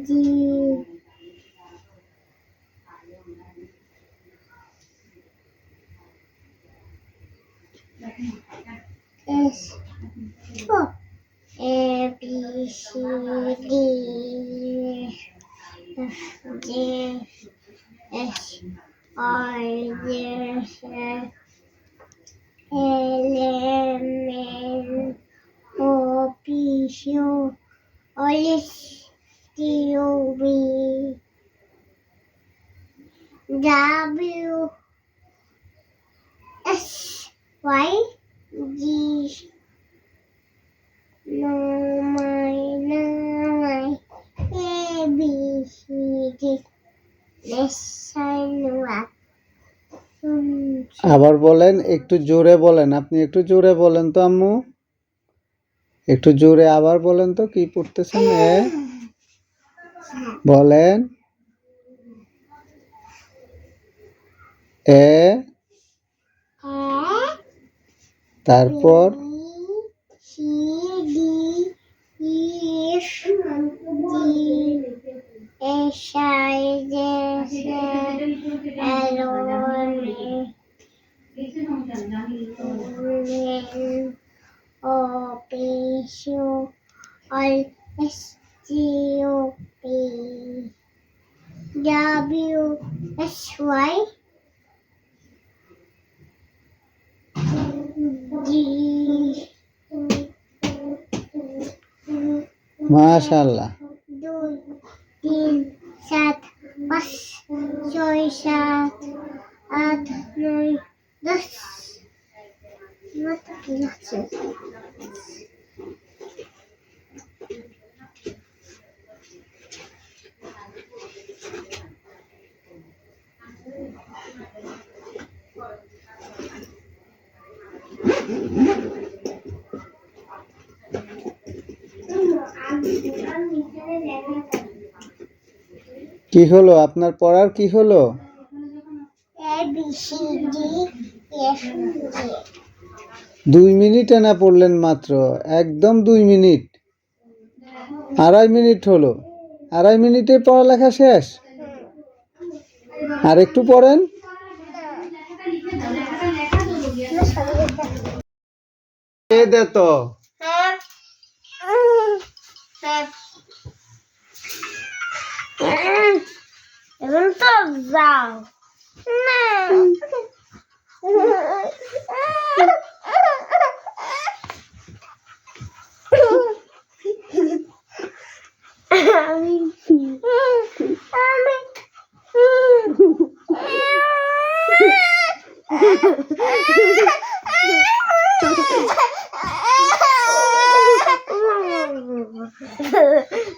G S A B C D G S I J L M N O P Q R S T U V W S Y G A B C D আবার বলেন, একটু জোরে বলেন। আপনি একটু জোরে বলেন তো আম্মু, একটু জোরে আবার বলেন তো কি পড়তেছেন। বলেন এ, তারপর C D E F G S I J L M O P Q R S T U V W S Y G মাশাআল্লাহ। 2 3 4 5 6 7 8 9 10 কি হলো আপনার পড়ার, কি হলো? A B C D F G 2 মিনিটে না পড়লেন মাত্র, একদম 2 মিনিট। 2.5 মিনিট হলো, 2.5 মিনিটে পড়ালেখা শেষ। আর একটু পড়েন। এ দে তো এখন তো যাও না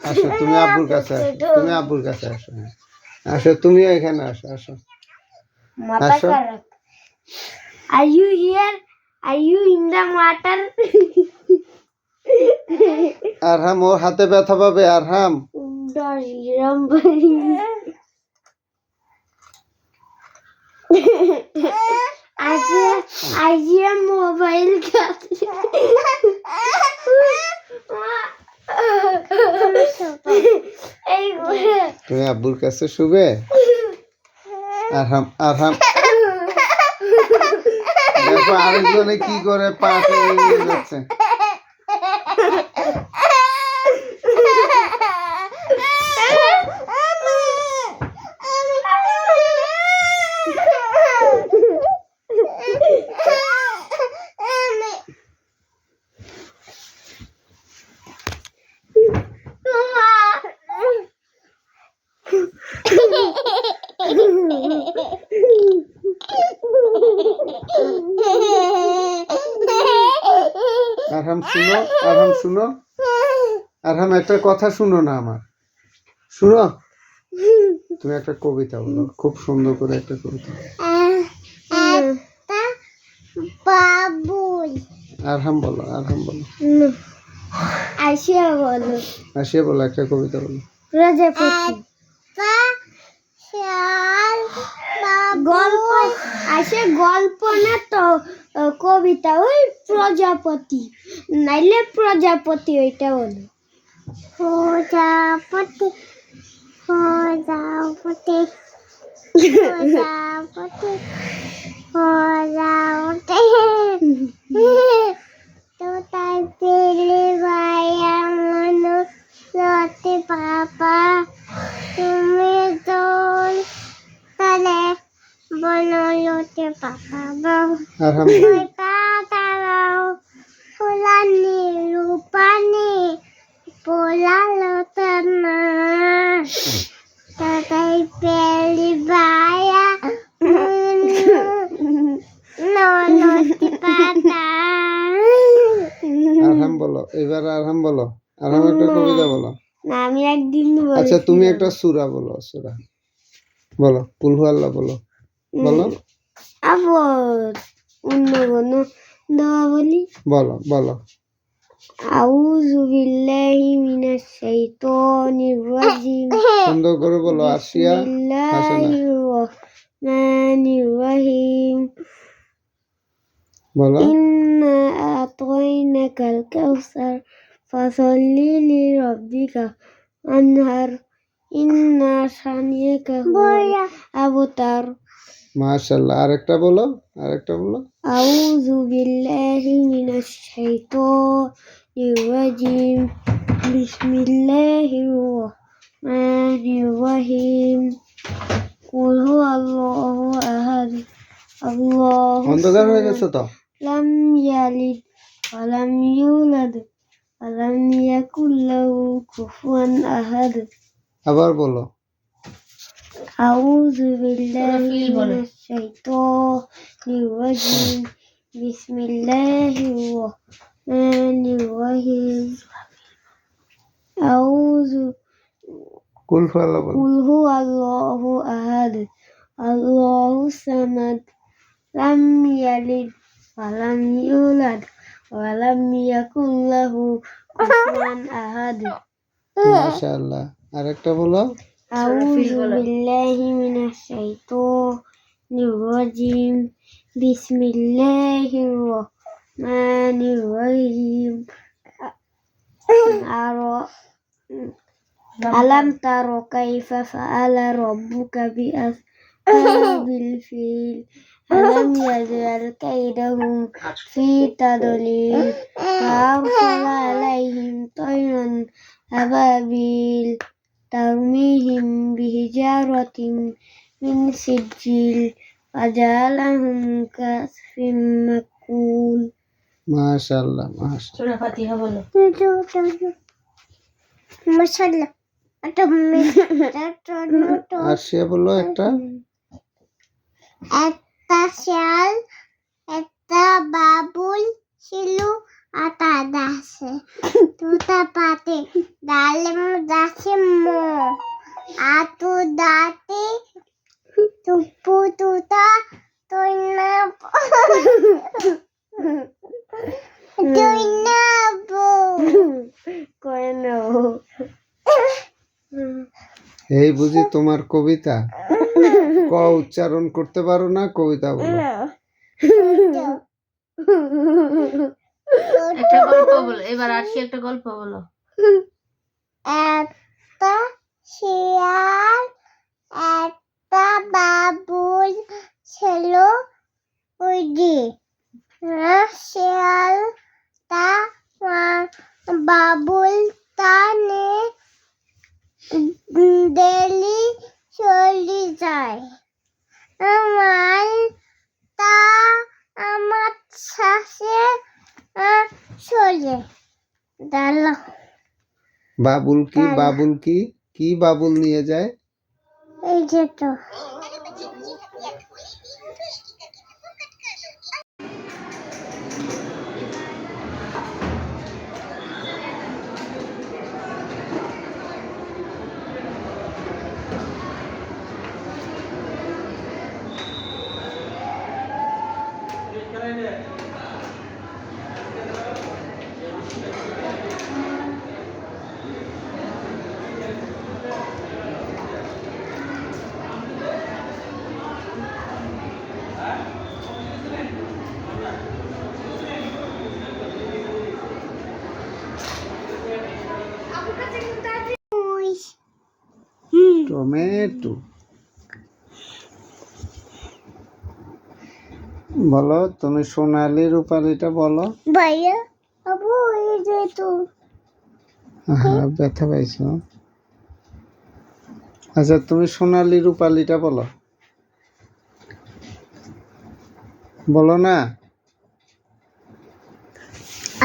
আসো, তুমি আব্বুর কাছে আসো, তুমি আব্বুর কাছে আসো। আসো, তুমি এখানে আসো, আসো আসো। Are you here? Are you in the water? আরহাম, ওর হাতে ব্যথা পাবে। আরহাম, আজিয়া মোবাইল তুমি আব্বুর কাছে শুবে। আরহাম, আরহাম, দেখো আরেকজনে কি করে পা টেনে নিয়ে যাচ্ছে। আরহাম শুনো, আরহাম শুনো, আরহাম একটা কথা শুনো না আমার, শুনো। তুমি একটা কবিতা বলো, খুব সুন্দর করে একটা কবিতা। বাবুই আরহাম বলো, আরহাম বলো, আসিয়া বলো, আসিয়া বলো, একটা কবিতা বলো। প্রজাপতি গল্প আসে, গল্প না তো কবিতা। ওই প্রজাপতি নাইলে প্রজাপতি, ওইটা বলো। প্রজাপতি প্রজাপতি প্রজাপতি প্রজাপতি তোতাই পেলে ভাইয়া মনো লতে পাপা তুমি দোল তালে বনলতে পাপা বাউ তারাও ফুলানি রূপানি পোলালো তানা তোতাই পেলে ভাইয়া নলতে পাতা আরহাম বলো, এবার আরহাম বলো। আরহাম একটা কবিতা বলো। না আমি একদিন আচ্ছা তুমি একটা সূরা বলো, সূরা বলো, কুল হু আল্লাহ বলো, বলো আবার অন্য কোনো দোয়া বলি বলো বলো। আউযু বিল্লাহি মিনাশ শাইতানির রাজিম সুন্দর করে বলো। আসিয়া হাসানা বিসমিল্লাহির রহমানির রহিম বলো। ইন্না আতাইনাকাল কাউসার ফাসাল্লি লিরাব্বিকা আনহার ইন্না শানিয়াকা হুয়াল আবতার মাশাআল্লাহ। আরেকটা বলো, আরেকটা বলো। আউযু বিল্লাহি মিনাশ শাইতানির রাজিম বিসমিল্লাহির রহমানির রহিম কুল হুয়াল্লাহু আহাদ আল্লাহু অন্ধকার হয়ে গেছে তো। লাম ইয়ালিদ ওয়া লাম ইউলাদ ওয়া লাম ইয়াকুল লাহু কুফুয়ান আহাদ আবার বলো। আউযু বিল্লাহি মিনাশ শাইতানির রাজিম বিসমিল্লাহির রহমানির রহিম আউযু কুল হু আল্লাহ বলো। কুল হুয়াল্লাহু আহাদ আল্লাহুস সামাদ লাম ইয়ালিদ ওয়া লাম ইউলাদ ওয়া লাম ইয়াকুল লাহু কুফুয়ান আহাদ মাশাআল্লাহ। আরেকটা বলো। আউযু বিল্লাহি মিনাশ শাইতানির রাজিম বিসমিল্লাহির রহমানির রহিম আলাম তারা কাইফা ফাআলা রাব্বুকা বিআসহাবিল ফিল আলাম ইয়াজআল কাইদাহুম ফি তাদলিল ফাআরসালা আলাইহিম তায়রান আবাবিল ترميهم بحجارة من سجيل فجعلهم كعصف مأكول মাশাআল্লাহ মাশাআল্লাহ। সূরা ফাতিহা বলো। মাশাআল্লাহ আসিয়া বলো একটা। একটা শিয়াল একটা বাবুল ছিল আটা দাসে তুতা পাতে ডালে দাসে মো আতু দাতে তুপু তুতা তৈনা তৈনা বো কোয়েনো এই বুঝি তোমার কবিতা। ক উচ্চারণ করতে পারো না, কবিতা বলো। একটা গল্প বলো, এবার আসি একটা গল্প বলো। একটা শিয়াল একটা বাবুল ছিল ওই যে শিয়াল তা বাবুল টানে ডেলি চলে যায় আমার তা আমার শ্বাসে চলে দাঁড়ালো বাবুল কি, বাবুল কি, কি বাবুল নিয়ে যায়? এই যে তো টমেটো। বলো তুমি সোনালি রূপালিটা বলো। ভাইয়া আবু এই যে তো হ্যাঁ ব্যথা পাইছো। আচ্ছা তুমি সোনালি রূপালিটা বলো। বলো না।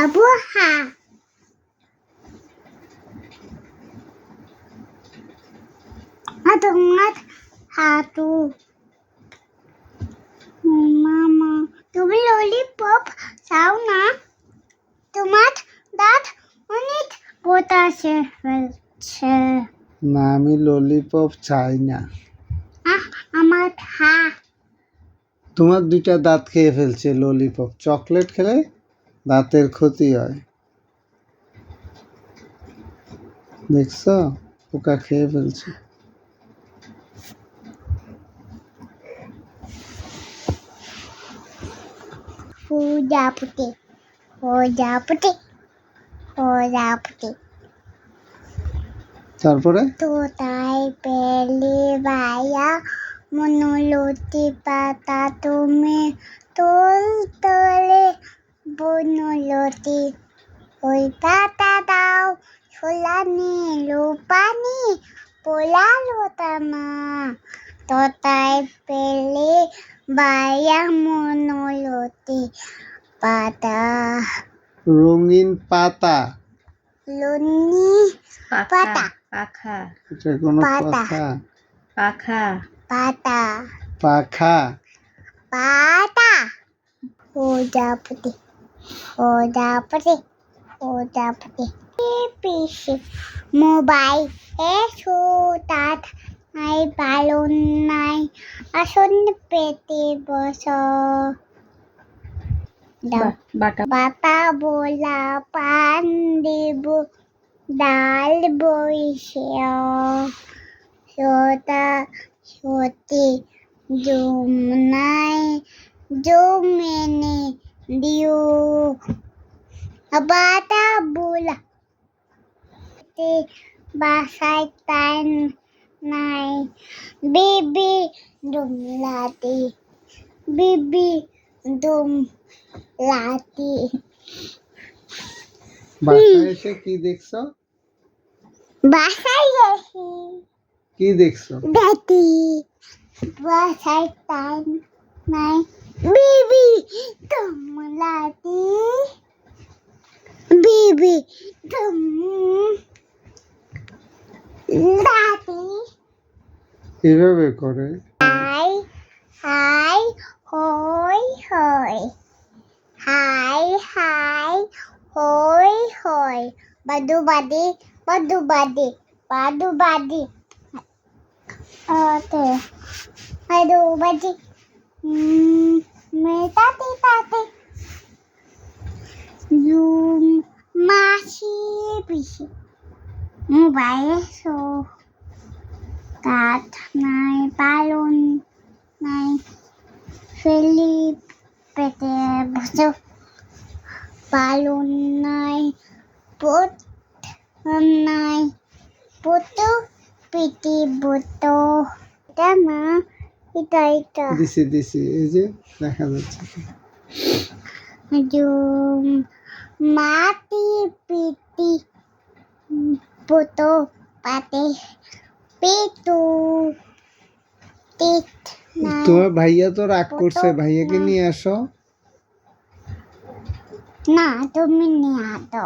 আবু হা তোমার হাতু মামা তুমি ললিপপ চাও না? তোমার দাঁত অনেক পতাসে ফেলছে। না আমি ললিপপ চাই না। আমার হা তোমার দুইটা দাঁত খেয়ে ফেলছে ললিপপ। চকলেট খেলে দাঁতের ক্ষতি হয়, দেখছো? পোকা খেয়ে ফেলছে। প্রজাপতি প্রজাপতি প্রজাপতি তারপরে তোতাই পেলে ভাইয়া মনোলতি পাতা তুমি তোল তোলে বনলতি ওই পাতা দাও ছোলা নীলু পানি পোলালো তামা তোতাই পেলে ভাইয়া মনোলতি পাতা রঙিন পাতা। লুনি পাতা পাখা এটা কোনো পাতা। কথা? পাখা পাতা পাখা। পাতা প্রজাপতি প্রজাপতি প্রজাপতি পিসি মোবাইল সুতাত নাই বালুন নাই আসন পেতে বস বাটা বাতা বোলা পান দেব ডাল বইছে সোতা সতি জুমনাই জুমেনে দিও বাতা বোলা তে বাসায় তাই নাই বিবি দুমলাতি বিবি দুমলাতি বাসায় এসে কি দেখছো? বাসায় গেছি কি দেখছো? দেখি বাসায় তাই নাই বিবি দুমলাতি বিবি দুমলাতি এভাবে করে। হাই হাই হই হই হাই হাই হই হই বাদু বাদি বাদু বাদি বাদু বাদি ওকে বাদু বাদি মেটাতে তাতে জুম মাসি পিসি মোবাইল সো কাঠ নাই বালুন নাই ফেলি পেটে বসে বালুন নাই পট নাই পুতু পিটি বুতো এটা না এটা এটা দিছি দিছি এই যে দেখা যাচ্ছে। জুম মাটি পিটি বুতো পাতে পিটু টিট নাই তোমার ভাইয়া তো রাগ করছে, ভাইয়াকে নিয়ে আসো। না তুমি নিয়ে আসো